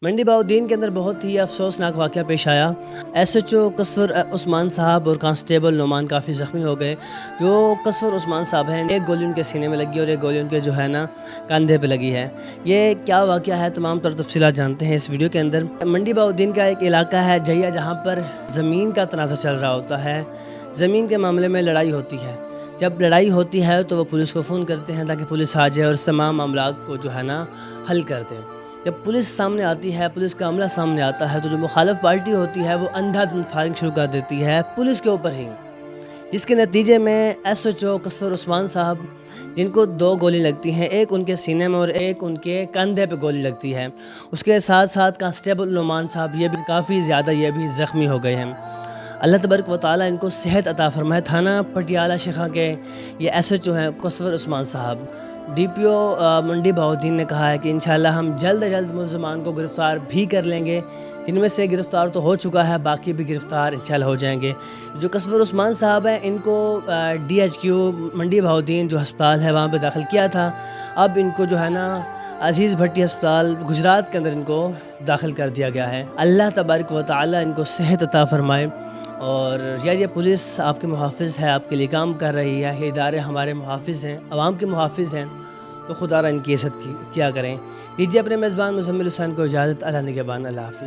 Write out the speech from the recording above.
منڈی بہاؤالدین کے اندر بہت ہی افسوسناک واقعہ پیش آیا۔ ایس ایچ او قصور عثمان صاحب اور کانسٹیبل نعمان کافی زخمی ہو گئے۔ جو قصور عثمان صاحب ہیں، ایک گولی ان کے سینے میں لگی اور ایک گولی ان کے کاندھے پہ لگی ہے۔ یہ کیا واقعہ ہے، تمام تر تفصیلات جانتے ہیں اس ویڈیو کے اندر۔ منڈی بہاؤالدین کا ایک علاقہ ہے جہیا، جہاں پر زمین کا تنازع چل رہا ہوتا ہے، زمین کے معاملے میں لڑائی ہوتی ہے۔ جب لڑائی ہوتی ہے تو وہ پولیس کو فون کرتے ہیں تاکہ پولیس آ جائے اور اس تمام معاملات کو حل کر دے۔ جب پولیس سامنے آتی ہے، پولیس کا عملہ سامنے آتا ہے، تو جو مخالف پارٹی ہوتی ہے وہ اندھا دھند فائرنگ شروع کر دیتی ہے پولیس کے اوپر ہی، جس کے نتیجے میں ایس ایچ او قصور عثمان صاحب، جن کو 2 گولی لگتی ہیں، ایک ان کے سینے میں اور ایک ان کے کندھے پہ گولی لگتی ہے۔ اس کے ساتھ ساتھ کانسٹیبل نعمان صاحب یہ بھی کافی زیادہ زخمی ہو گئے ہیں۔ اللہ تبارک و تعالیٰ ان کو صحت عطا فرمائے۔ تھانہ پٹیالہ شیخا کے یہ ایس ایچ او ہیں قصور عثمان صاحب۔ ڈی پی او منڈی بہاؤالدین نے کہا ہے کہ انشاءاللہ ہم جلد از جلد ملزمان کو گرفتار بھی کر لیں گے، جن میں سے گرفتار تو ہو چکا ہے، باقی بھی گرفتار انشاءاللہ ہو جائیں گے۔ جو قصور عثمان صاحب ہیں، ان کو ڈی ایچ کیو منڈی بہاؤالدین جو ہسپتال ہے وہاں پہ داخل کیا تھا۔ اب ان کو عزیز بھٹی ہسپتال گجرات کے اندر ان کو داخل کر دیا گیا ہے۔ اللہ تبارک و تعالیٰ ان کو صحت عطا فرمائے۔ اور یہ پولیس آپ کے محافظ ہے، آپ کے لیے کام کر رہی ہے، یہ ادارے ہمارے محافظ ہیں، عوام کے محافظ ہیں، تو خدا را ان کی عزت کیا کریں۔ دیجیے اپنے میزبان مزمل حسین کو اجازت۔ اللہ نگہبان، اللہ حافظ۔